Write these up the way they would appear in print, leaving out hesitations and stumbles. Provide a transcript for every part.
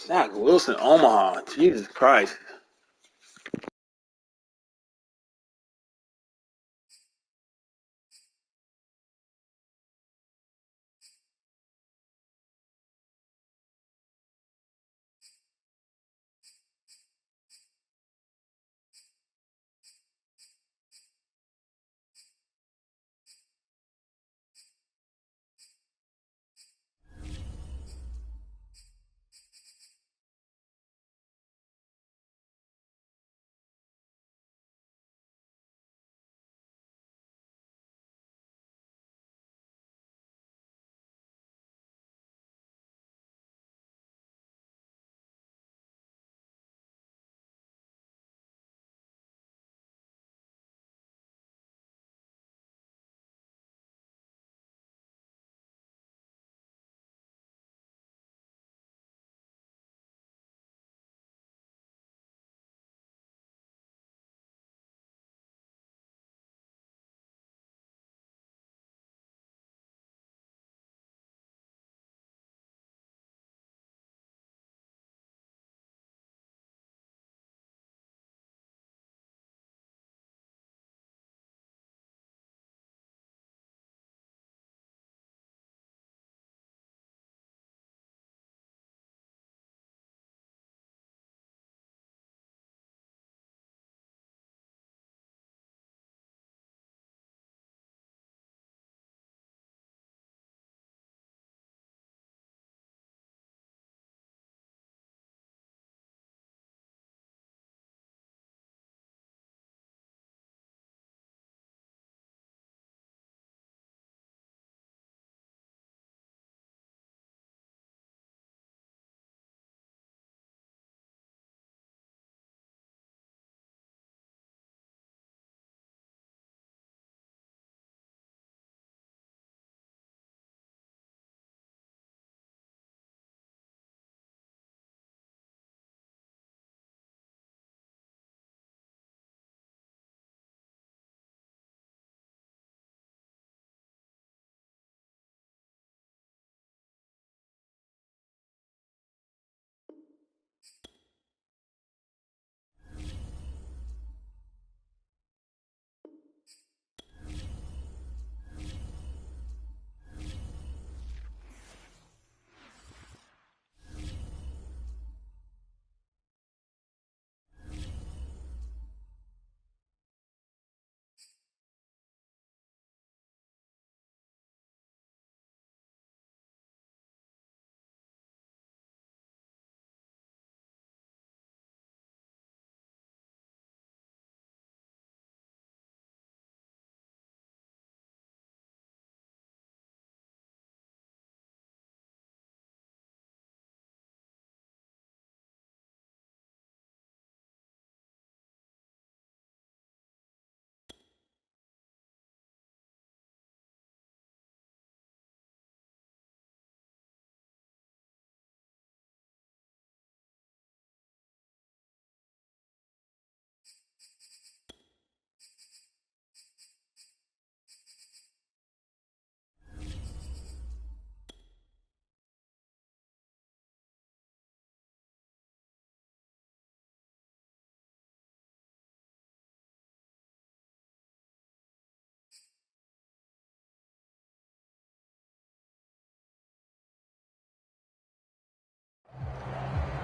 Zach Wilson, Omaha. Jesus Christ.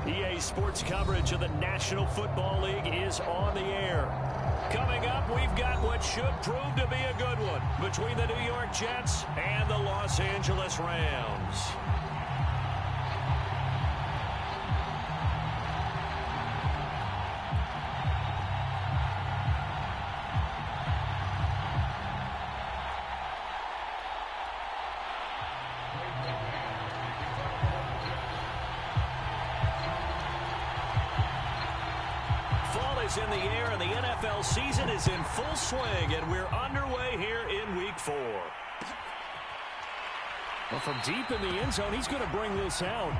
EA Sports coverage of the National Football League is on the air. Coming up, we've got what should prove to be a good one between the New York Jets and the Los Angeles Rams. In the air, and the NFL season is in full swing, and we're underway here in Week 4. Well, from deep in the end zone, he's going to bring this out.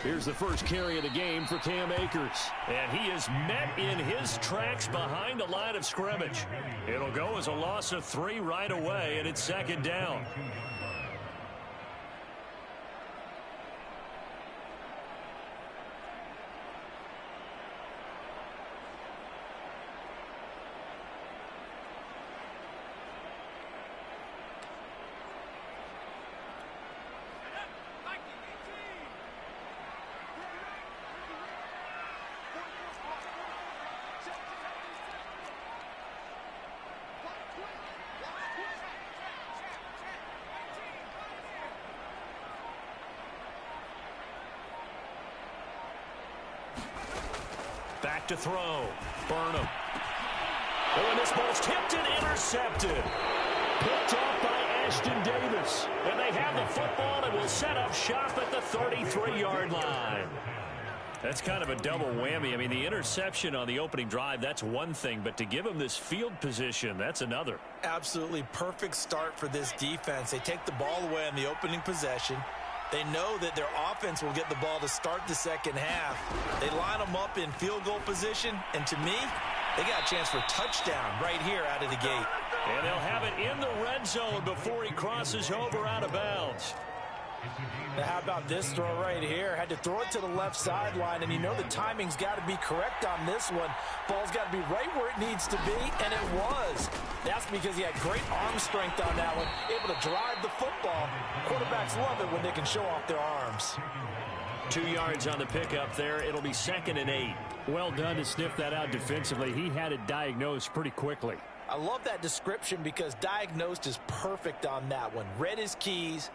Here's the first carry of the game for Cam Akers. And he is met in his tracks behind the line of scrimmage. It'll go as a loss of 3 right away, and it's second down. Back to throw. Burnham. Oh, and this ball's tipped and intercepted. Picked off by Ashton Davis. And they have the football and will set up shop at the 33-yard line. That's kind of a double whammy. I mean, the interception on the opening drive, that's one thing. But to give them this field position, that's another. Absolutely perfect start for this defense. They take the ball away on the opening possession. They know that their offense will get the ball to start the second half. They line them up in field goal position, and to me, they got a chance for touchdown right here out of the gate. And they'll have it in the red zone before he crosses over out of bounds. Now, how about this throw right here? Had to throw it to the left sideline, and you know the timing's got to be correct on this one. Ball's got to be right where it needs to be, and it was. That's because he had great arm strength on that one, able to drive the football. Quarterbacks love it when they can show off their arms. 2 yards on the pickup there. It'll be 2nd and 8. Well done to sniff that out defensively. He had it diagnosed pretty quickly. I love that description because diagnosed is perfect on that one. Read his keys,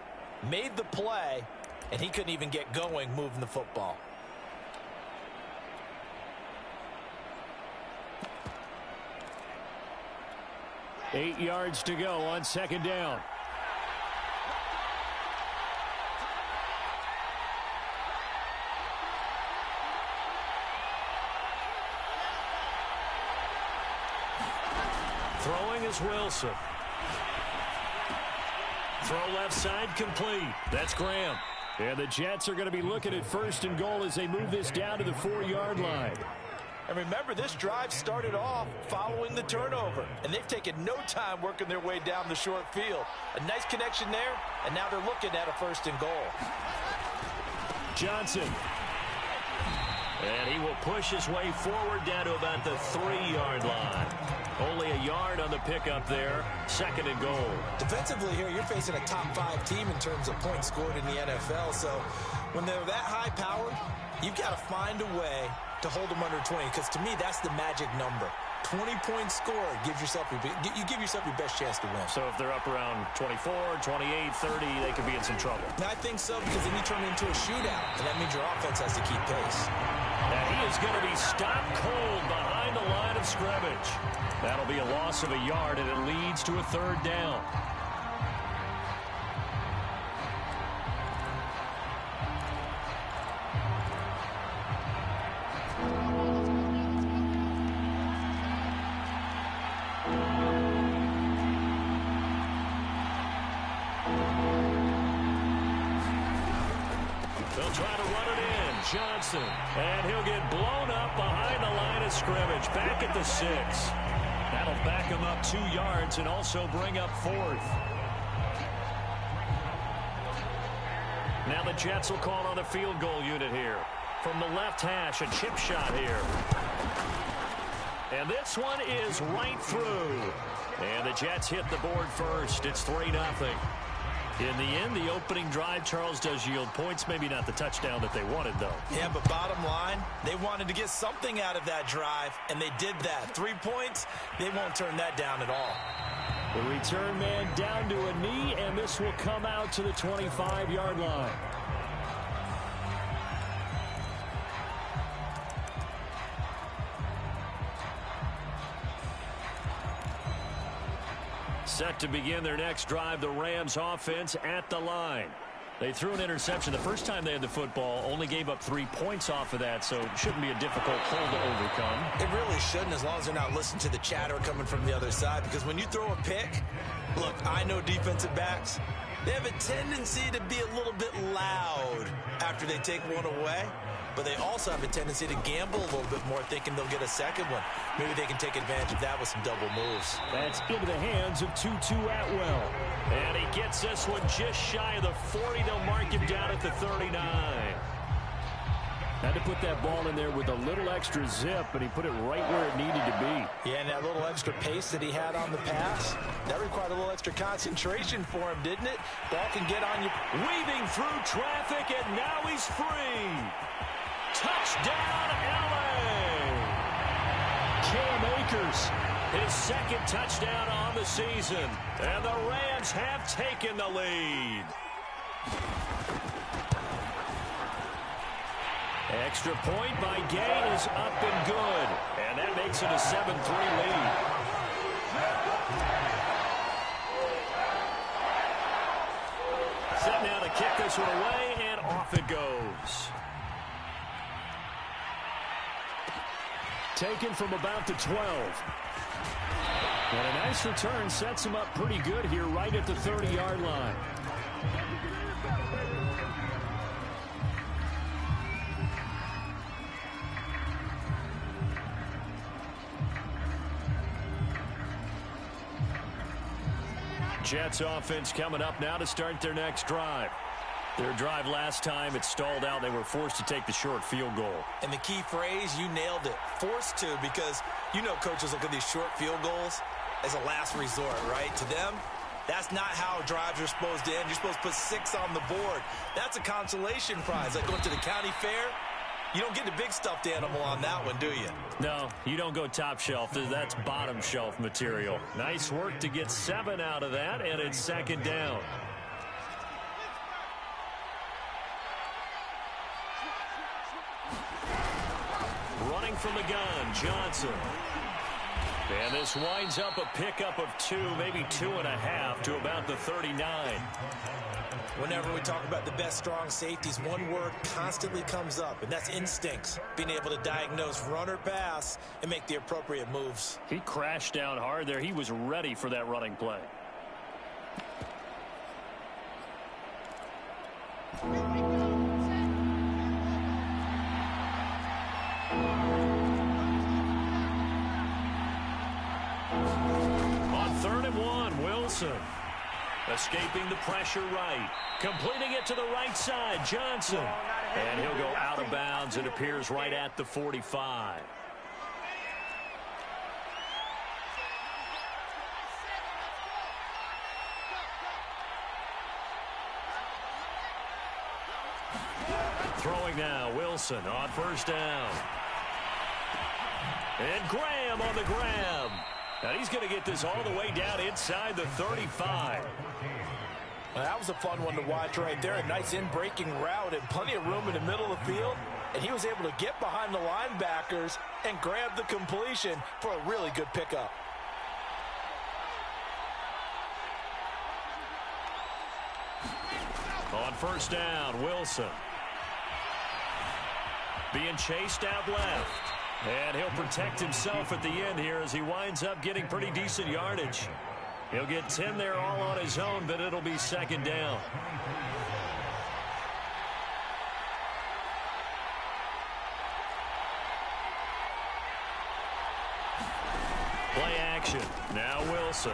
made the play, and he couldn't even get going moving the football. Eight yards to go on second down. Throwing is Wilson. Throw left side complete. That's Graham. And the Jets are going to be looking at 1st and goal as they move this down to the 4-yard line. And remember, this drive started off following the turnover, and they've taken no time working their way down the short field. A nice connection there, and now they're looking at a 1st and goal. Johnson. And he will push his way forward down to about the 3-yard line. Only a yard on the pickup there. 2nd and goal. Defensively here, you're facing a top 5 team in terms of points scored in the NFL. So when they're that high powered, you've got to find a way to hold them under 20, because to me, that's the magic number. 20 points scored gives yourself you give yourself your best chance to win. So if they're up around 24, 28, 30, they could be in some trouble. And I think so, because then you turn it into a shootout, and that means your offense has to keep pace. And he is going to be stopped cold behind the line of scrimmage. That'll be a loss of a yard, and it leads to a 3rd down. They'll try to run it in. Johnson. And he'll get blown up behind the line of scrimmage. Back at the 6. That'll back him up 2 yards and also bring up 4th. Now the Jets will call on the field goal unit here. From the left hash, a chip shot here. And this one is right through. And the Jets hit the board first. It's 3-0. In the end, the opening drive, Charles, does yield points. Maybe not the touchdown that they wanted, though. Yeah, but bottom line, they wanted to get something out of that drive, and they did that. 3 points, they won't turn that down at all. The return man down to a knee, and this will come out to the 25-yard line. Set to begin their next drive, the Rams offense at the line. They threw an interception the first time they had the football, only gave up 3 points off of that, so it shouldn't be a difficult hole to overcome. It really shouldn't, as long as they're not listening to the chatter coming from the other side, because when you throw a pick, look, I know defensive backs, They have a tendency to be a little bit loud after they take one away, but they also have a tendency to gamble a little bit more, thinking they'll get a second one. Maybe they can take advantage of that with some double moves. That's into the hands of Tutu Atwell. And he gets this one just shy of the 40. They'll mark him down at the 39. Had to put that ball in there with a little extra zip, but he put it right where it needed to be. Yeah, and that little extra pace that he had on the pass, that required a little extra concentration for him, didn't it? Ball can get on you. Weaving through traffic, and now he's free. Touchdown, LA! Cam Akers. His second touchdown on the season. And the Rams have taken the lead. Extra point by Gain is up and good. And that makes it a 7-3 lead. Set now to kick this one away, and off it goes. Taken from about the 12. And a nice return sets him up pretty good here right at the 30-yard line. Jets offense coming up now to start their next drive. Their drive last time, it stalled out. They were forced to take the short field goal. And the key phrase, you nailed it. Forced to, because you know coaches look at these short field goals as a last resort, right? To them, that's not how drives are supposed to end. You're supposed to put 6 on the board. That's a consolation prize. Like going to the county fair, you don't get the big stuffed animal on that one, do you? No, you don't go top shelf. That's bottom shelf material. Nice work to get 7 out of that, and it's second down. Running from the gun, Johnson. And this winds up a pickup of 2, maybe 2.5 to about the 39. Whenever we talk about the best strong safeties, one word constantly comes up, and that's instincts. Being able to diagnose run or pass and make the appropriate moves. He crashed down hard there. He was ready for that running play. On 3rd and 1, Wilson. Escaping the pressure right. Completing it to the right side, Johnson. And he'll go out of bounds. It appears right at the 45. Throwing now, Wilson on 1st down. And Graham on the grab. And he's going to get this all the way down inside the 35. Well, that was a fun one to watch right there. A nice in-breaking route and plenty of room in the middle of the field. And he was able to get behind the linebackers and grab the completion for a really good pickup. On 1st down, Wilson. Being chased out left. And he'll protect himself at the end here as he winds up getting pretty decent yardage. He'll get 10 there all on his own, but it'll be second down. Play action. Now Wilson.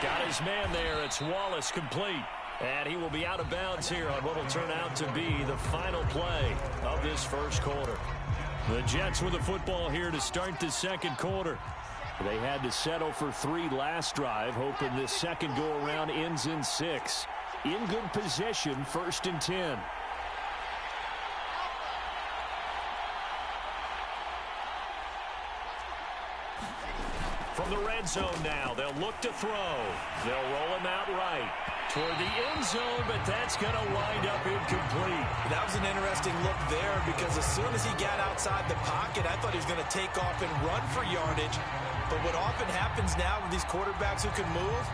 Got his man there. It's Wallace complete. And he will be out of bounds here on what will turn out to be the final play of this first quarter. The Jets with the football here to start the second quarter. They had to settle for 3 last drive, hoping this second go-around ends in 6. In good position, 1st and 10. From the red zone now, they'll look to throw. They'll roll him out right toward the end zone, but that's going to wind up incomplete. That was an interesting look there because as soon as he got outside the pocket, I thought he was going to take off and run for yardage. But what often happens now with these quarterbacks who can move,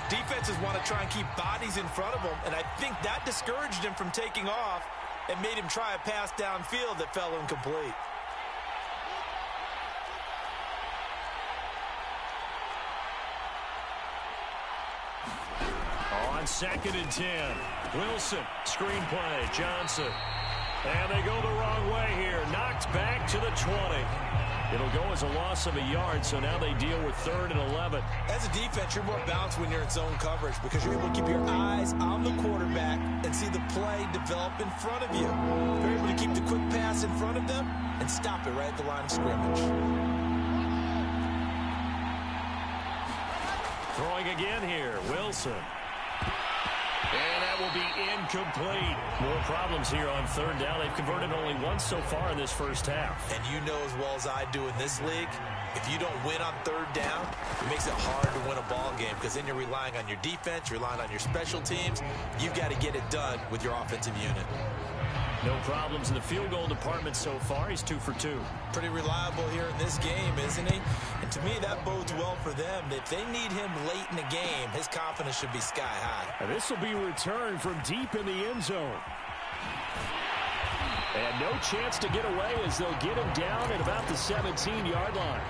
defenses want to try and keep bodies in front of them, and I think that discouraged him from taking off and made him try a pass downfield that fell incomplete. On on 2nd and 10. Wilson, screenplay, Johnson. And they go the wrong way here. Knocked back to the 20. It'll go as a loss of a yard, so now they deal with 3rd and 11. As a defense, you're more balanced when you're in zone coverage because you're able to keep your eyes on the quarterback and see the play develop in front of you. You're able to keep the quick pass in front of them and stop it right at the line of scrimmage. Throwing again here, Wilson. And that will be incomplete. More problems here on 3rd down. They've converted only once so far in this first half. And you know as well as I do in this league, if you don't win on 3rd down, it makes it hard to win a ball game because then you're relying on your defense, you're relying on your special teams. You've got to get it done with your offensive unit. No problems in the field goal department so far. He's 2 for 2. Pretty reliable here in this game, isn't he? And to me, that bodes well for them. If they need him late in the game, his confidence should be sky high. And this will be returned from deep in the end zone. And no chance to get away as they'll get him down at about the 17-yard line.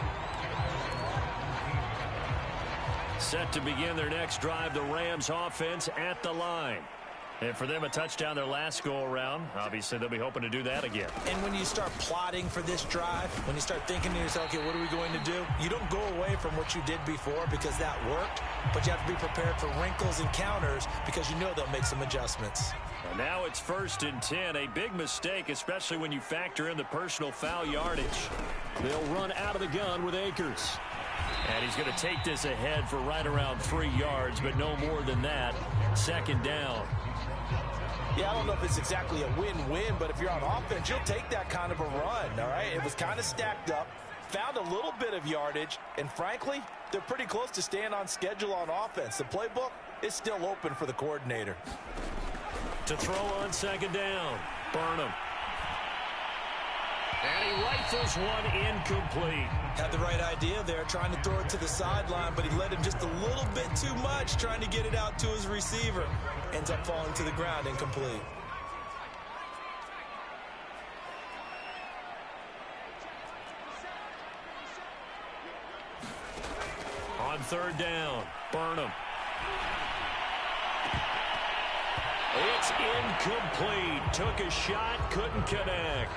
Set to begin their next drive, the Rams offense at the line. And for them, a touchdown their last go-around. Obviously, they'll be hoping to do that again. And when you start plotting for this drive, when you start thinking to yourself, okay, what are we going to do? You don't go away from what you did before because that worked, but you have to be prepared for wrinkles and counters because you know they'll make some adjustments. And now it's 1st and 10, a big mistake, especially when you factor in the personal foul yardage. They'll run out of the gun with Akers. And he's going to take this ahead for right around 3 yards, but no more than that. 2nd down. Yeah, I don't know if it's exactly a win-win, but if you're on offense, you'll take that kind of a run, all right? It was kind of stacked up, found a little bit of yardage, and frankly, they're pretty close to staying on schedule on offense. The playbook is still open for the coordinator. To throw on 2nd down, Burnham. And he rifles one incomplete. Had the right idea there, trying to throw it to the sideline, but he led him just a little bit too much, trying to get it out to his receiver. Ends up falling to the ground incomplete. On 3rd down, Burnham. It's incomplete. Took a shot, couldn't connect.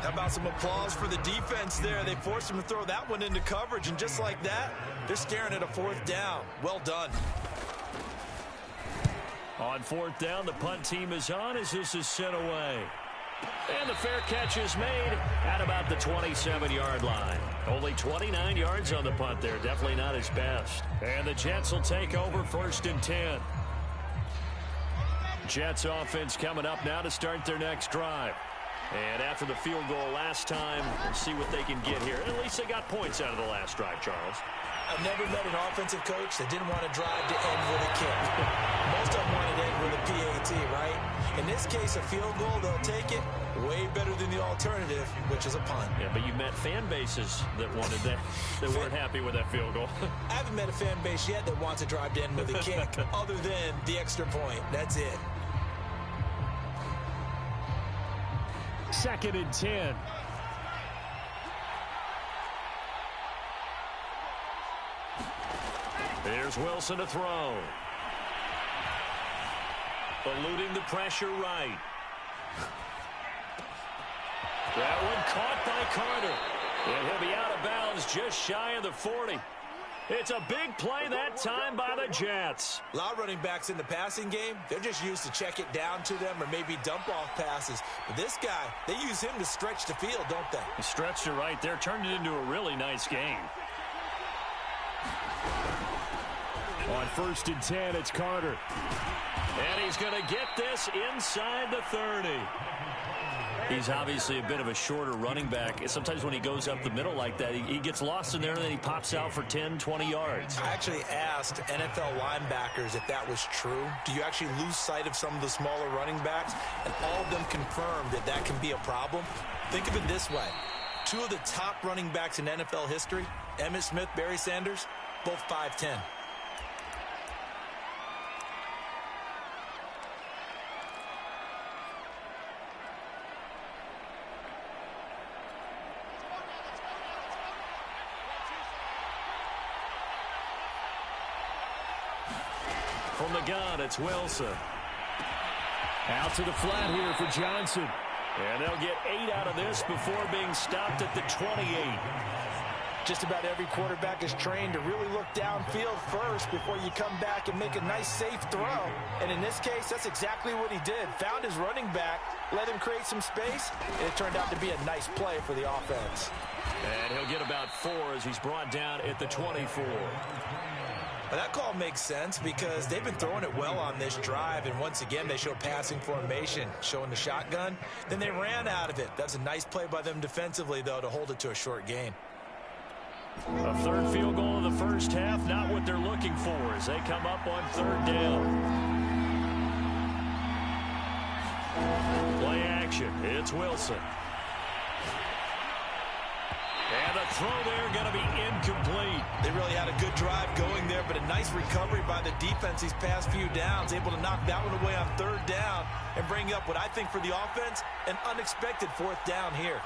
How about some applause for the defense there? They forced him to throw that one into coverage, and just like that, they're staring at a 4th down. Well done. On 4th down, the punt team is on as this is sent away. And the fair catch is made at about the 27-yard line. Only 29 yards on the punt there. Definitely not his best. And the Jets will take over 1st and 10. Jets offense coming up now to start their next drive. And after the field goal last time, we'll see what they can get here. At least they got points out of the last drive, Charles. I've never met an offensive coach that didn't want to drive to end with a kick. Most of them want to end with a PAT, right? In this case, a field goal, they'll take it way better than the alternative, which is a punt. Yeah, but you met fan bases that wanted that, that weren't happy with that field goal. I haven't met a fan base yet that wants to drive to end with a kick other than the extra point. That's it. 2nd and 10. There's Wilson to throw. Eluding the pressure right. That one caught by Carter. And he'll be out of bounds just shy of the 40. It's a big play that time by the Jets. A lot of running backs in the passing game, they're just used to check it down to them or maybe dump off passes. But this guy, they use him to stretch the field, don't they? He stretched it right there, turned it into a really nice game. On 1st and 10, it's Carter. And he's going to get this inside the 30. He's obviously a bit of a shorter running back. Sometimes when he goes up the middle like that, he gets lost in there and then he pops out for 10, 20 yards. I actually asked NFL linebackers if that was true. Do you actually lose sight of some of the smaller running backs? And all of them confirmed that that can be a problem. Think of it this way. 2 of the top running backs in NFL history, Emmitt Smith, Barry Sanders, both 5'10". From the gun, it's Wilson. Out to the flat here for Johnson. And they'll get 8 out of this before being stopped at the 28. Just about every quarterback is trained to really look downfield first before you come back and make a nice, safe throw. And in this case, that's exactly what he did. Found his running back, let him create some space, and it turned out to be a nice play for the offense. And he'll get about 4 as he's brought down at the 24. Well, that call makes sense because they've been throwing it well on this drive, and once again, they show passing formation, showing the shotgun. Then they ran out of it. That's a nice play by them defensively, though, to hold it to a short gain. A third field goal in the first half, not what they're looking for as they come up on 3rd down. Play action. It's Wilson. And the throw there going to be incomplete. They really had a good drive going there, but a nice recovery by the defense these past few downs, able to knock that one away on 3rd down and bring up what I think for the offense, an unexpected 4th down here.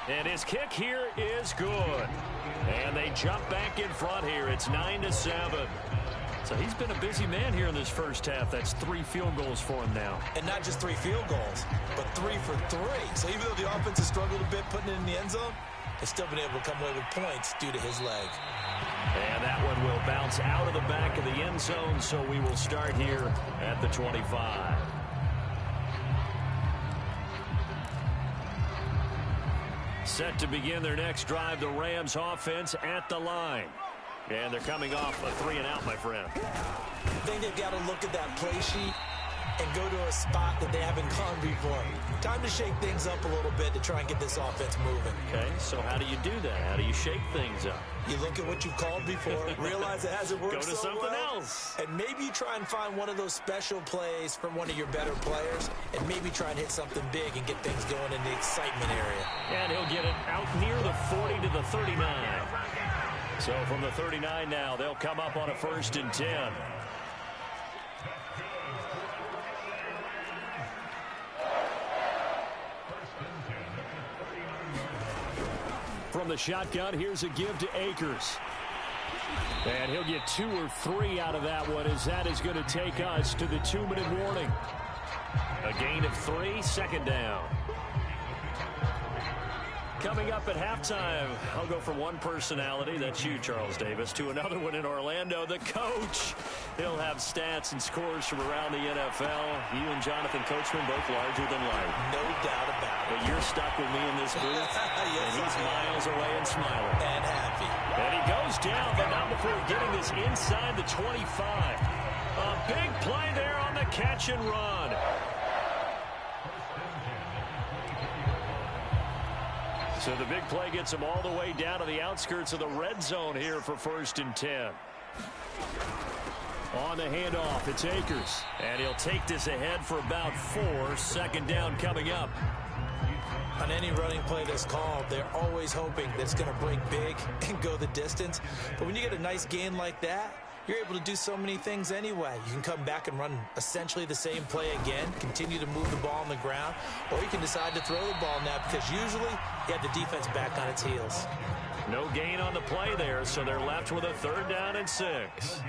And his kick here is good. And they jump back in front here. It's 9-7. So he's been a busy man here in this first half. That's 3 field goals for him now. And not just 3 field goals, but 3 for 3. So even though the offense has struggled a bit putting it in the end zone, they've still been able to come away with points due to his leg. And that one will bounce out of the back of the end zone, so we will start here at the 25. Set to begin their next drive, the Rams offense at the line. And they're coming off a 3-and-out, my friend. I think they've got to look at that play sheet and go to a spot that they haven't gone before. Time to shake things up a little bit to try and get this offense moving. Okay, so how do you do that? How do you shake things up? You look at what you've called before, realize it hasn't worked so well. Go to something else. And maybe you try and find one of those special plays from one of your better players, and maybe try and hit something big and get things going in the excitement area. And he'll get it out near the 40 to the 39. So from the 39 now, they'll come up on a 1st and 10. From the shotgun, here's a give to Akers. And he'll get 2 or 3 out of that one as that is going to take us to the 2-minute warning. A gain of 3, 2nd down. Coming up at halftime, I'll go from one personality, that's you, Charles Davis, to another one in Orlando, the coach. He'll have stats and scores from around the NFL. You and Jonathan Coachman both larger than life. No doubt about it. But you're stuck with me in this booth, yes, and he's miles away and smiling. And happy. And he goes down, but not before getting this inside the 25. A big play there on the catch and run. So the big play gets him all the way down to the outskirts of the red zone here for 1st and 10. On the handoff, it's Akers. And he'll take this ahead for about 4. 2nd down coming up. On any running play that's called, they're always hoping that it's going to break big and go the distance. But when you get a nice gain like that, you're able to do so many things anyway. You can come back and run essentially the same play again, continue to move the ball on the ground, or you can decide to throw the ball now because usually you have the defense back on its heels. No gain on the play there, so they're left with a 3rd down and 6.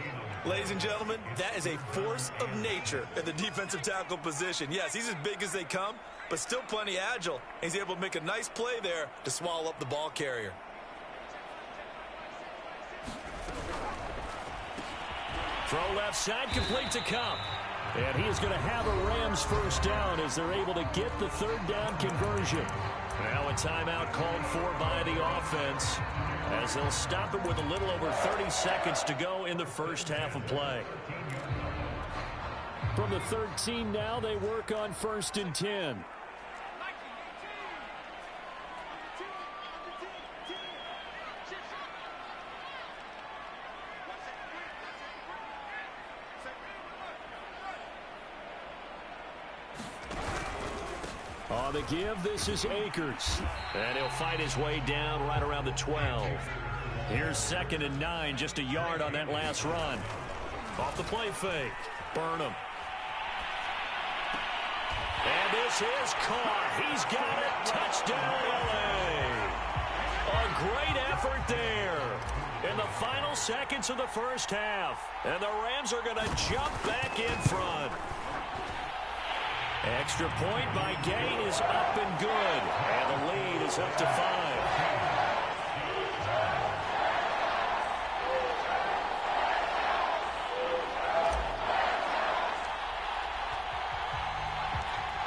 Ladies and gentlemen, that is a force of nature in the defensive tackle position. Yes, he's as big as they come, but still plenty agile. He's able to make a nice play there to swallow up the ball carrier. Throw left side, complete to Cup. And he is going to have a Rams 1st down as they're able to get the 3rd down conversion. Now a timeout called for by the offense as they'll stop it with a little over 30 seconds to go in the first half of play. From the 13 now, they work on 1st and 10. On the give, this is Akers. And he'll fight his way down right around the 12. Here's 2nd and 9, just a yard on that last run. Off the play fake. Burnham. And this is caught. He's got it. Touchdown, LA. A great effort there. in the final seconds of the first half. And the Rams are going to jump back in front. Extra point by Gain is up and good. And the lead is up to 5.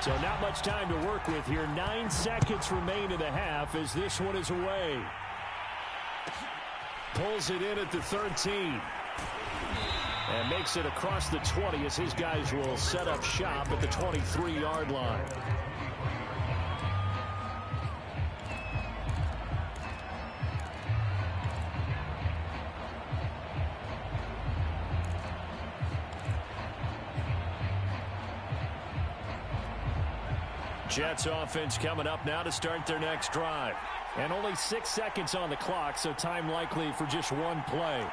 So not much time to work with here. 9 seconds remain in the half as this one is away. Pulls it in at the 13. And makes it across the 20 as his guys will set up shop at the 23-yard line. Jets offense coming up now to start their next drive. And only 6 seconds on the clock, so time likely for just one play.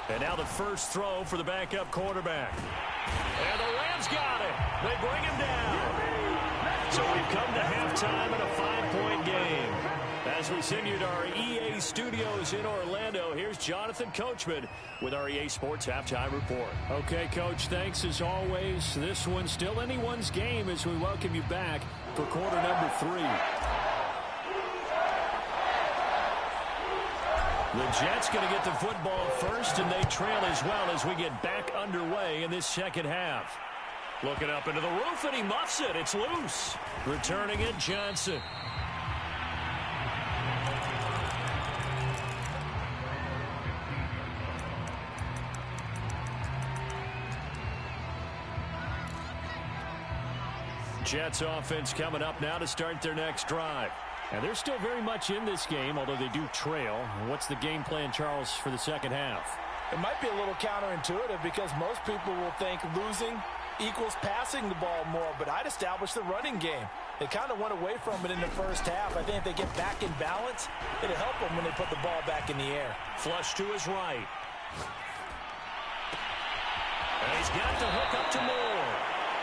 And now the first throw for the backup quarterback. And the Rams got it. They bring him down. So we've come to halftime in a 5-point game. As we send you to our EA studios in Orlando, here's Jonathan Coachman with our EA Sports Halftime Report. Okay, Coach, thanks as always. This one's still anyone's game as we welcome you back for quarter number 3. The Jets going to get the football first, and they trail as well as we get back underway in this second half. Looking up into the roof, and he muffs it. It's loose. Returning it, Johnson. Jets offense coming up now to start their next drive. And they're still very much in this game, although they do trail. What's the game plan, Charles, for the second half? It might be a little counterintuitive because most people will think losing equals passing the ball more, but I'd establish the running game. They kind of went away from it in the first half. I think if they get back in balance, it'll help them when they put the ball back in the air. Flush to his right. And he's got the hook up to Moore.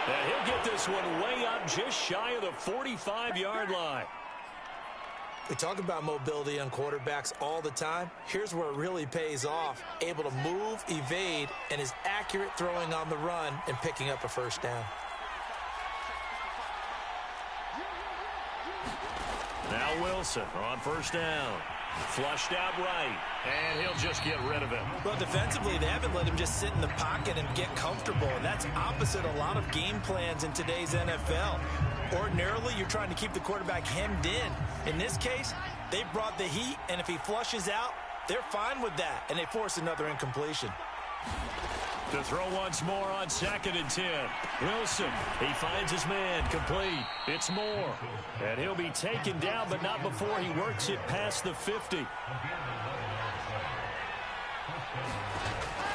And he'll get this one way up just shy of the 45-yard line. We talk about mobility on quarterbacks all the time. Here's where it really pays off. Able to move, evade, and is accurate throwing on the run and picking up a first down. Now Wilson on first down. Flushed out right, and he'll just get rid of him. Well, defensively, they haven't let him just sit in the pocket and get comfortable, and that's opposite a lot of game plans in today's NFL. Ordinarily, you're trying to keep the quarterback hemmed in. In this case, they brought the heat, and if he flushes out, they're fine with that, and they force another incompletion. To throw once more on 2nd and 10. Wilson, he finds his man, complete. It's Moore. And he'll be taken down, but not before he works it past the 50.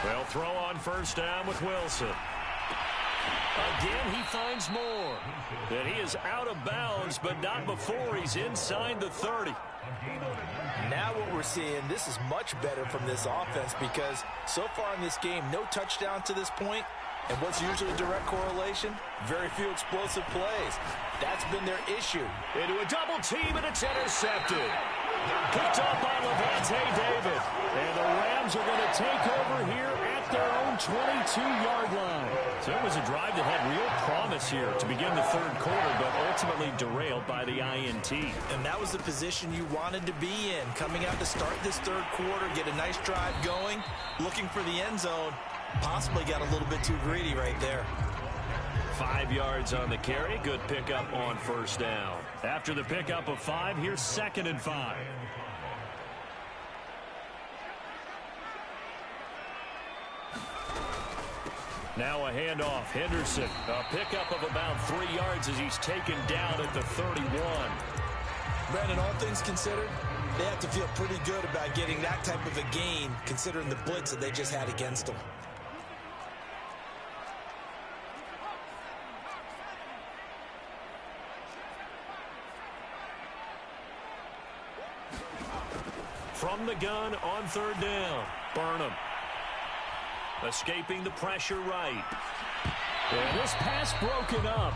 They'll throw on first down with Wilson. Again, he finds Moore. And he is out of bounds, but not before he's inside the 30. Now what we're seeing, this is much better from this offense because so far in this game, no touchdown to this point. And what's usually a direct correlation? Very few explosive plays. That's been their issue. Into a double team, and it's intercepted. Picked up by Levante David. And the Rams are going to take over here at their own 22-yard line. So it was a drive that had real promise here to begin the third quarter, but ultimately derailed by the INT. And that was the position you wanted to be in. Coming out to start this third quarter, get a nice drive going, looking for the end zone. Possibly got a little bit too greedy right there. 5 yards on the carry. Good pickup on first down. After the pickup of 5, here's 2nd and 5. Now a handoff. Henderson, a pickup of about 3 yards as he's taken down at the 31. Brandon, all things considered, they have to feel pretty good about getting that type of a gain considering the blitz that they just had against them. From the gun on third down. Burnham. Escaping the pressure right. And this pass broken up.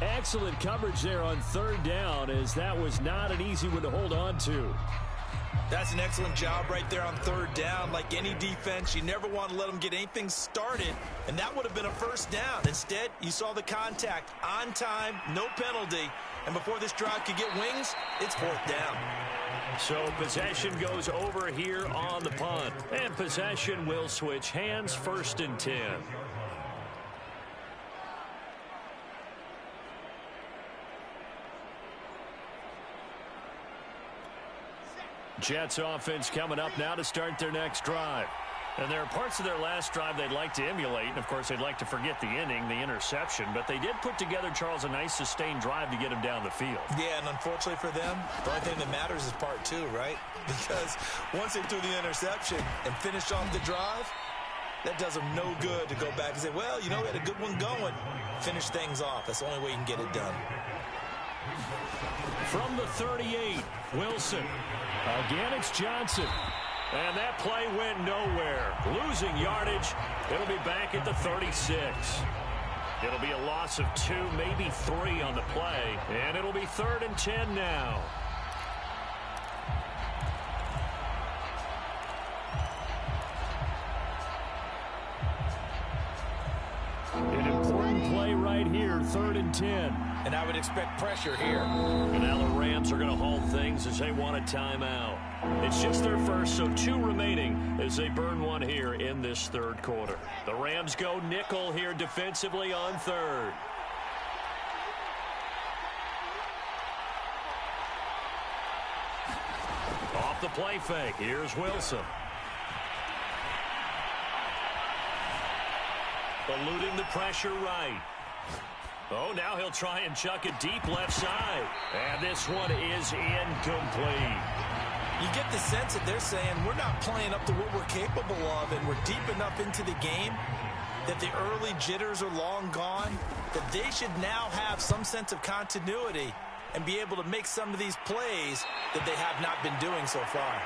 Excellent coverage there on third down, as that was not an easy one to hold on to. That's an excellent job right there on third down. Like any defense, you never want to let them get anything started, and that would have been a first down. Instead, you saw the contact on time, no penalty, and before this drive could get wings, it's fourth down. So possession goes over here on the punt, and possession will switch hands, 1st and 10. Jets offense coming up now to start their next drive. And there are parts of their last drive they'd like to emulate. And, of course, they'd like to forget the inning, the interception. But they did put together, Charles, a nice sustained drive to get him down the field. Yeah, and unfortunately for them, the only thing that matters is part 2, right? Because once they threw the interception and finished off the drive, that does them no good to go back and say, well, you know, we had a good one going. Finish things off. That's the only way you can get it done. From the 38, Wilson. Again, it's Johnson. And that play went nowhere. Losing yardage. It'll be back at the 36. It'll be a loss of 2, maybe 3 on the play. And it'll be 3rd and 10 now. An important play right here, 3rd and 10. And I would expect pressure here. And now the Rams are going to hold things as they want a timeout. It's just their first, so 2 remaining as they burn one here in this 3rd quarter. The Rams go nickel here defensively on 3rd. Off the play fake, here's Wilson. Eluding the pressure right. Oh, now he'll try and chuck it deep left side. And this one is incomplete. You get the sense that they're saying we're not playing up to what we're capable of, and we're deep enough into the game that the early jitters are long gone, that they should now have some sense of continuity and be able to make some of these plays that they have not been doing so far.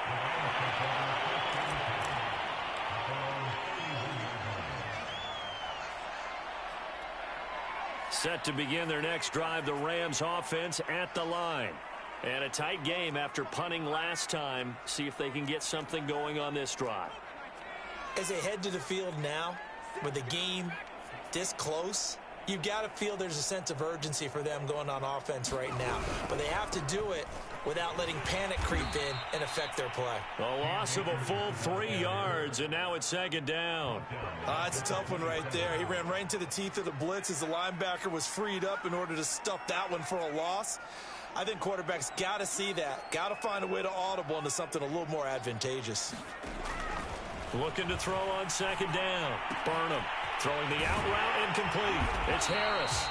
Set to begin their next drive, the Rams offense at the line. And a tight game after punting last time. See if they can get something going on this drive. As they head to the field now, with the game this close, you've got to feel there's a sense of urgency for them going on offense right now. But they have to do it without letting panic creep in and affect their play. A loss of a full 3 yards, and now it's 2nd down. It's a tough one right there. He ran right into the teeth of the blitz as the linebacker was freed up in order to stuff that one for a loss. I think quarterbacks got to see that, got to find a way to audible into something a little more advantageous. Looking to throw on 2nd down. Burnham throwing the out route incomplete. It's Harris.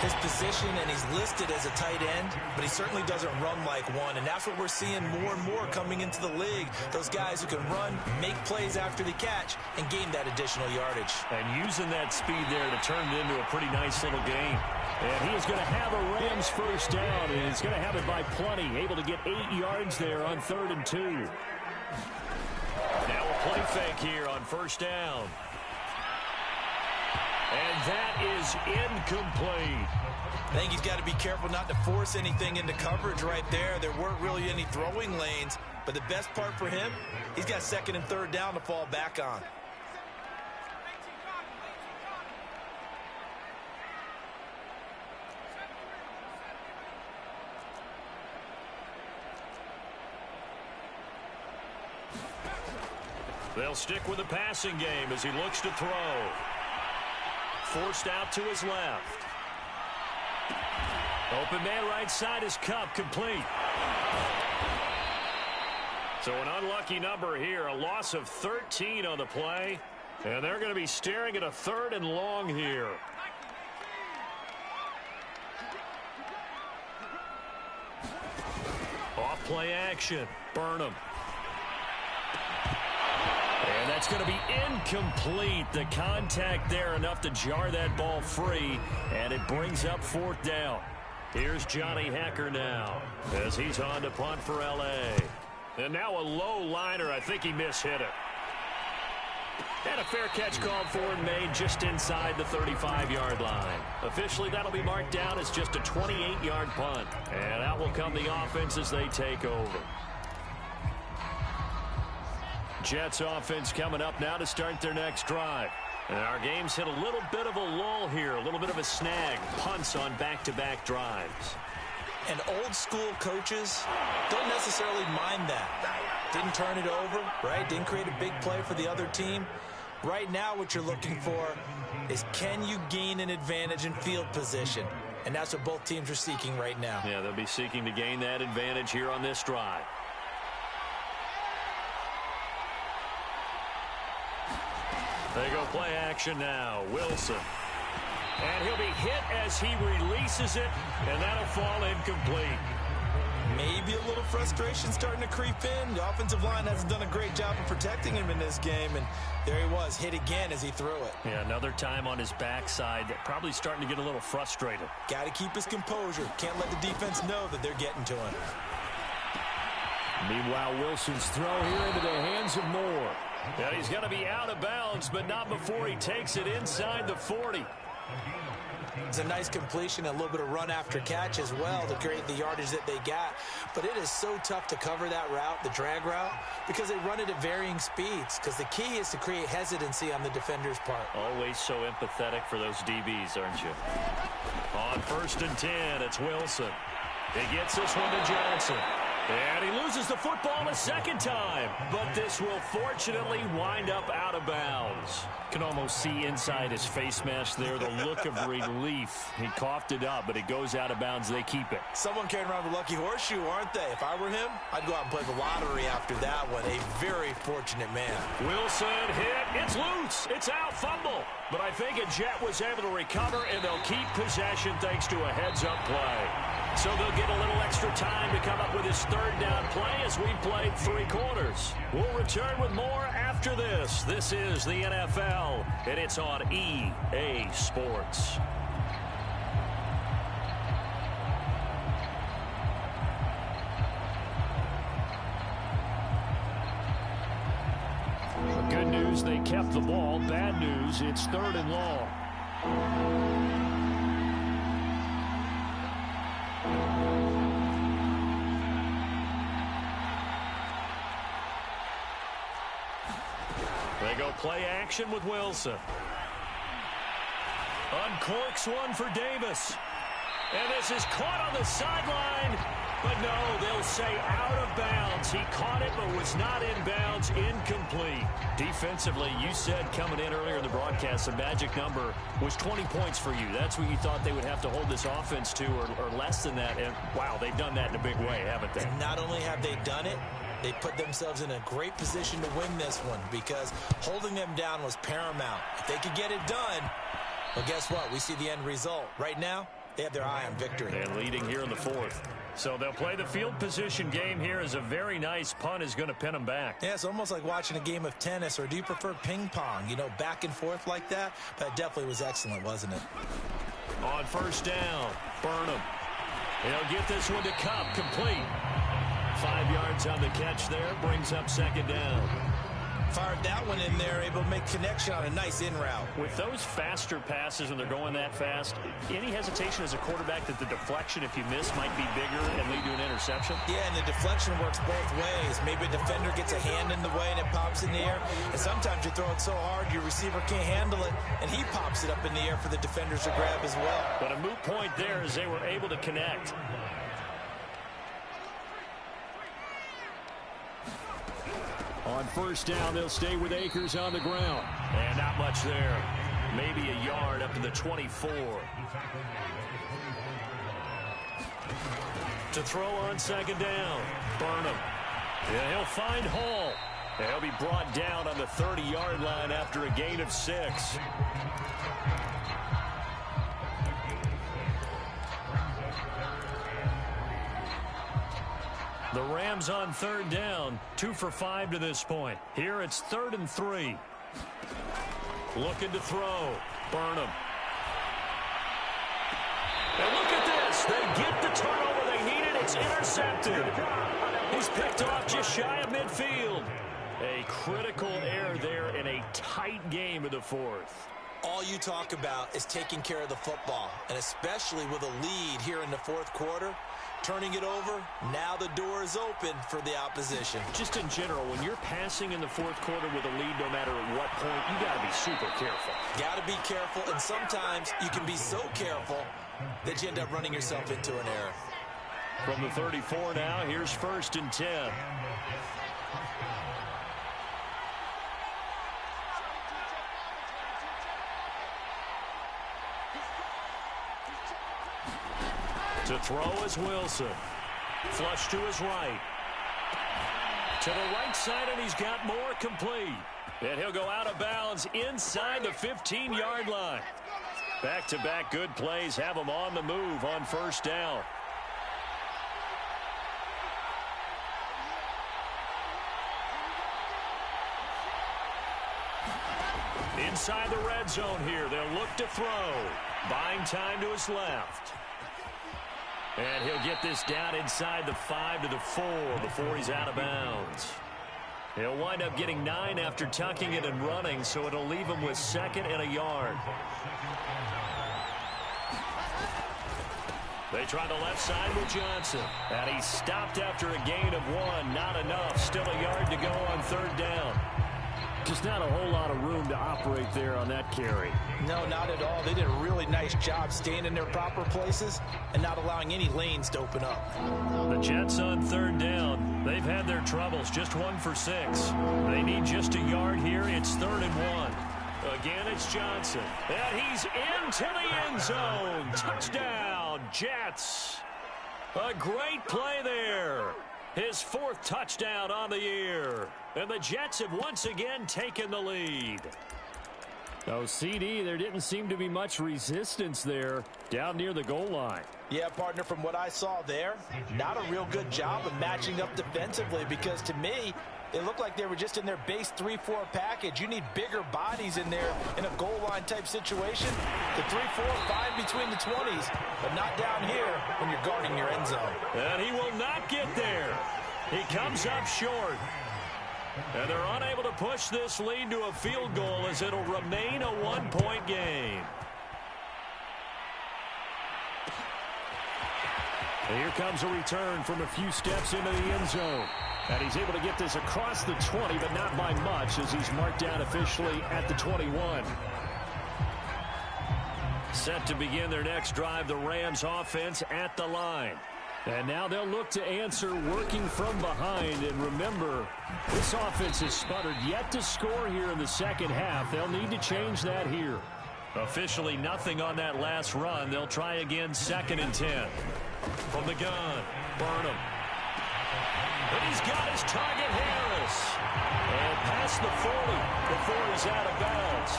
His position, and he's listed as a tight end, but he certainly doesn't run like one, and that's what we're seeing more and more coming into the league. Those guys who can run, make plays after the catch, and gain that additional yardage. And using that speed there to turn it into a pretty nice little game. And he is going to have a Rams first down, and he's going to have it by plenty, able to get 8 yards there on 3rd and 2. Now a play fake here on 1st down. And that is incomplete. I think he's got to be careful not to force anything into coverage right there. There weren't really any throwing lanes, but the best part for him, he's got 2nd and 3rd down to fall back on. They'll stick with the passing game as he looks to throw. Forced out to his left. Open man right side is Cup, complete. So an unlucky number here, a loss of 13 on the play. And they're going to be staring at a 3rd and long here. Off play action, Burnham. And that's going to be incomplete. The contact there enough to jar that ball free, and it brings up 4th down. Here's Johnny Hecker now as he's on to punt for L.A. And now a low liner. I think he mishit it. And a fair catch called for and made just inside the 35-yard line. Officially, that'll be marked down as just a 28-yard punt. And out will come the offense as they take over. Jets offense coming up now to start their next drive. And our game's hit a little bit of a lull here, a little bit of a snag. Punts on back-to-back drives. And old-school coaches don't necessarily mind that. Didn't turn it over, right? Didn't create a big play for the other team. Right now what you're looking for is, can you gain an advantage in field position? And that's what both teams are seeking right now. Yeah, they'll be seeking to gain that advantage here on this drive. They go play action now. Wilson. And he'll be hit as he releases it, and that'll fall incomplete. Maybe a little frustration starting to creep in. The offensive line hasn't done a great job of protecting him in this game, and there he was, hit again as he threw it. Yeah, another time on his backside, probably starting to get a little frustrated. Got to keep his composure. Can't let the defense know that they're getting to him. Meanwhile, Wilson's throw here into the hands of Moore. Yeah, he's going to be out of bounds, but not before he takes it inside the 40. It's a nice completion, a little bit of run after catch as well to create the yardage that they got. But it is so tough to cover that route, the drag route, because they run it at varying speeds. Because the key is to create hesitancy on the defender's part. Always so empathetic for those DBs, aren't you? On 1st and 10, it's Wilson. He gets this one to Johnson. And he loses the football a second time. But this will fortunately wind up out of bounds. Can almost see inside his face mask there the look of relief. He coughed it up, but it goes out of bounds. They keep it. Someone carrying around a lucky horseshoe, aren't they? If I were him, I'd go out and play the lottery after that one. A very fortunate man. Wilson hit. It's loose. It's out. Fumble. But I think a Jet was able to recover, and they'll keep possession thanks to a heads-up play. So they'll get a little extra time to come up with his 3rd down play as we've played 3 quarters. We'll return with more after this. This is the NFL, and it's on EA Sports. Good news, they kept the ball. Bad news, it's 3rd and long. They go play action with Wilson. Uncorks one for Davis. And this is caught on the sideline. But no, they'll say out of bounds. He caught it but was not in bounds. Incomplete. Defensively, you said coming in earlier in the broadcast, the magic number was 20 points for you. That's what you thought they would have to hold this offense to, or less than that. And, wow, they've done that in a big way, haven't they? And not only have they done it, they put themselves in a great position to win this one because holding them down was paramount. If they could get it done, well, guess what? We see the end result. Right now, they have their eye on victory. And leading here in the 4th. So they'll play the field position game here as a very nice punt is going to pin them back. Yeah, it's almost like watching a game of tennis, or do you prefer ping pong? You know, back and forth like that? That definitely was excellent, wasn't it? On 1st down, Burnham. He'll get this one to Cup, complete. 5 yards on the catch there, brings up 2nd down. Fired that one in there, able to make connection on a nice in route. With those faster passes when they're going that fast, any hesitation as a quarterback that the deflection, if you miss, might be bigger and lead to an interception? Yeah, and the deflection works both ways. Maybe a defender gets a hand in the way and it pops in the air. And sometimes you throw it so hard your receiver can't handle it, and he pops it up in the air for the defenders to grab as well. But a moot point there as they were able to connect. On 1st down, they'll stay with Akers on the ground. And not much there. Maybe a yard up to the 24. To throw on 2nd down, Burnham. Yeah, he'll find Hall. And he'll be brought down on the 30-yard line after a gain of 6. The Rams on 3rd down, 2 for 5 to this point. Here it's 3rd and 3. Looking to throw. Burnham. And look at this. They get the turnover they needed. It's intercepted. He's picked off just shy of midfield. A critical error there in a tight game of the fourth. All you talk about is taking care of the football, and especially with a lead here in the fourth quarter, turning it over, now the door is open for the opposition. Just in general, when you're passing in the fourth quarter with a lead, no matter at what point, you got to be super careful. Got to be careful, and sometimes you can be so careful that you end up running yourself into an error. From the 34 now, here's 1st and 10. To throw is Wilson. Flush to his right. To the right side, and he's got more complete. And he'll go out of bounds inside the 15-yard line. Back-to-back good plays have him on the move on 1st down. Inside the red zone here, they'll look to throw. Buying time to his left. And he'll get this down inside the 5 to the 4 before he's out of bounds. He'll wind up getting 9 after tucking it and running, so it'll leave him with 2nd and a yard. They try the left side with Johnson. And he's stopped after a gain of 1. Not enough. Still a yard to go on 3rd down. Just not a whole lot of room to operate there on that carry. No, not at all. They did a really nice job staying in their proper places and not allowing any lanes to open up. The Jets on 3rd down. They've had their troubles. Just 1 for 6. They need just a yard here. It's 3rd and 1. Again, it's Johnson. And he's into the end zone. Touchdown, Jets. A great play there. His 4th touchdown on the year. And the Jets have once again taken the lead. Oh, CD, there didn't seem to be much resistance there down near the goal line. Yeah, partner, from what I saw there, not a real good job of matching up defensively, because to me, it looked like they were just in their base 3-4 package. You need bigger bodies in there in a goal line type situation. The 3-4, fine between the 20s, but not down here when you're guarding your end zone. And he will not get there. He comes up short. And they're unable to push this lead to a field goal as it'll remain a 1-point game. And here comes a return from a few steps into the end zone. And he's able to get this across the 20, but not by much, as he's marked down officially at the 21. Set to begin their next drive, the Rams offense at the line. And now they'll look to answer working from behind. And remember, this offense has sputtered yet to score here in the second half. They'll need to change that here. Officially nothing on that last run. They'll try again 2nd and 10. From the gun, Burnham. And he's got his target, Harris. And past the 40 before he's out of bounds.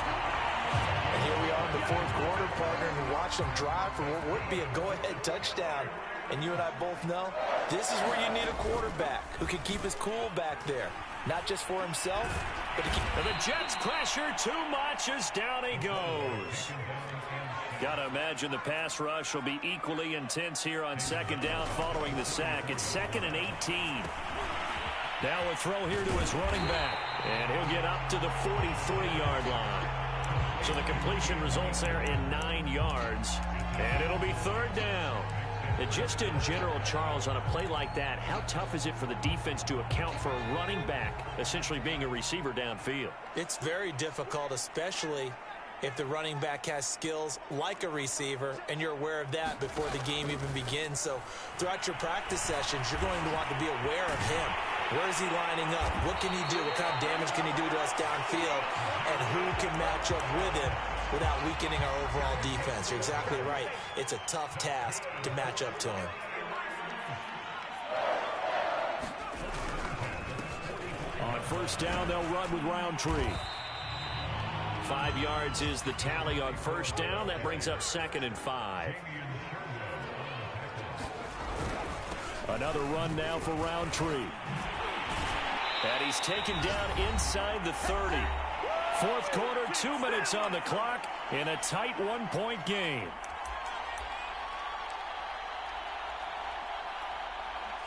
And here we are in the fourth quarter, partner, and we watch them drive for what would be a go-ahead touchdown. And you and I both know this is where you need a quarterback who can keep his cool back there. Not just for himself, but to keep... And the Jets pressure too much as down he goes. Got to imagine the pass rush will be equally intense here on 2nd down following the sack. It's 2nd and 18. Now a throw here to his running back. And he'll get up to the 43-yard line. So the completion results there in 9 yards. And it'll be 3rd down. And just in general, Charles, on a play like that, how tough is it for the defense to account for a running back essentially being a receiver downfield? It's very difficult, especially if the running back has skills like a receiver, and you're aware of that before the game even begins. So throughout your practice sessions, you're going to want to be aware of him. Where is he lining up? What can he do? What kind of damage can he do to us downfield? And who can match up with him without weakening our overall defense? You're exactly right. It's a tough task to match up to him. On 1st down, they'll run with Roundtree. 5 yards is the tally on 1st down. That brings up 2nd and 5. Another run now for Roundtree. And he's taken down inside the 30. Fourth quarter, 2 minutes on the clock in a tight 1-point game.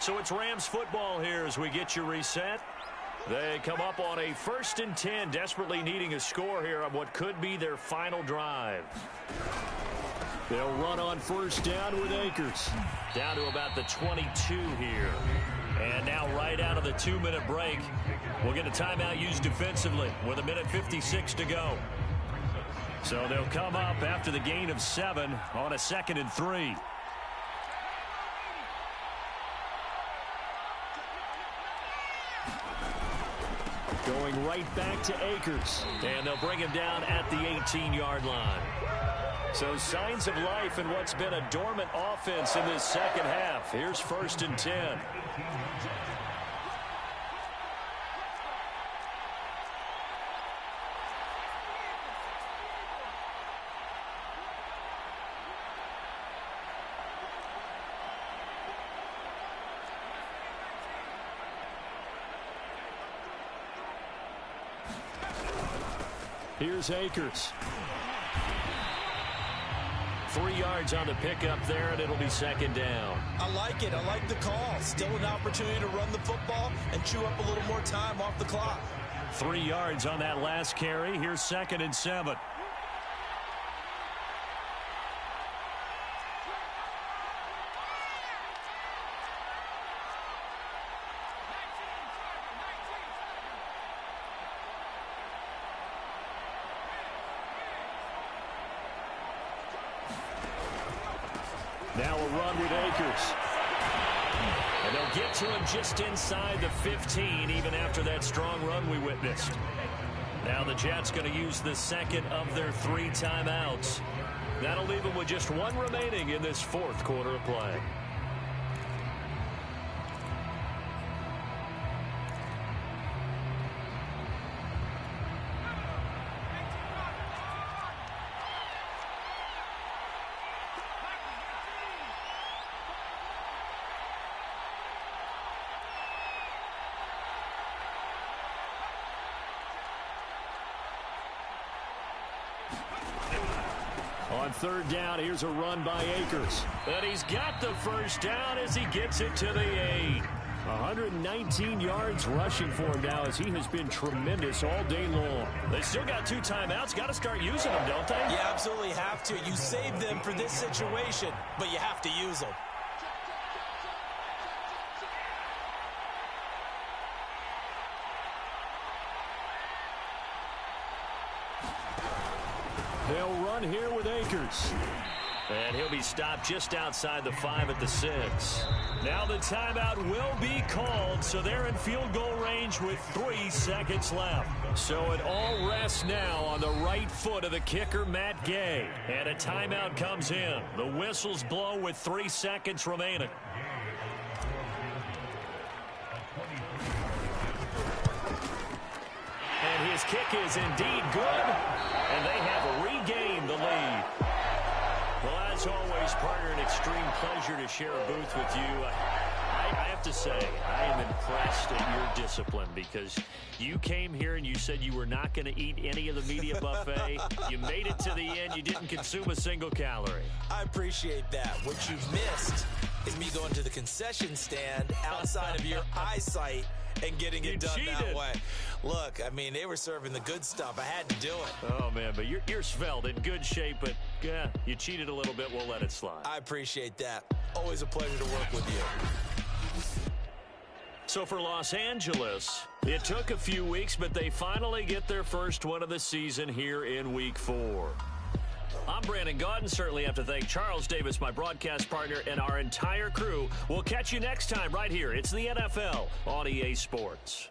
So it's Rams football here as we get you reset. They come up on a 1st and 10, desperately needing a score here on what could be their final drive. They'll run on 1st down with Akers. Down to about the 22 here. And now right out of the 2-minute break, we'll get a timeout used defensively with 1:56 to go. So they'll come up after the gain of 7 on a 2nd and 3. Going right back to Akers. And they'll bring him down at the 18-yard line. So signs of life in what's been a dormant offense in this second half. Here's 1st and 10. Here's Akers. 3 yards on the pickup there, and it'll be 2nd down. I like it. I like the call. Still an opportunity to run the football and chew up a little more time off the clock. 3 yards on that last carry. Here's 2nd and 7. Now a run with Akers. And they'll get to him just inside the 15, even after that strong run we witnessed. Now the Jets going to use the 2nd of their 3 timeouts. That'll leave them with just 1 remaining in this 4th quarter of play. On 3rd down, here's a run by Akers. And he's got the 1st down as he gets it to the 8. 119 yards rushing for him now as he has been tremendous all day long. They still got 2 timeouts. Got to start using them, don't they? You absolutely have to. You save them for this situation, but you have to use them. They'll run here with Akers. And he'll be stopped just outside the 5 at the 6. Now the timeout will be called, so they're in field goal range with 3 seconds left. So it all rests now on the right foot of the kicker, Matt Gay. And a timeout comes in. The whistles blow with 3 seconds remaining. And his kick is indeed good. And they have regained the lead. Well, as always, partner, an extreme pleasure to share a booth with you. I have to say, I am impressed at your discipline because you came here and you said you were not going to eat any of the media buffet. You made it to the end. You didn't consume a single calorie. I appreciate that. What you've missed is me going to the concession stand outside of your eyesight and getting it done that way. Look, I mean, they were serving the good stuff. I had to do it. Oh, man, but you're svelte, in good shape, but yeah, you cheated a little bit. We'll let it slide. I appreciate that. Always a pleasure to work with you. So for Los Angeles, it took a few weeks, but they finally get their first win of the season here in Week 4. I'm Brandon Gaudin. Certainly have to thank Charles Davis, my broadcast partner, and our entire crew. We'll catch you next time right here. It's the NFL on EA Sports.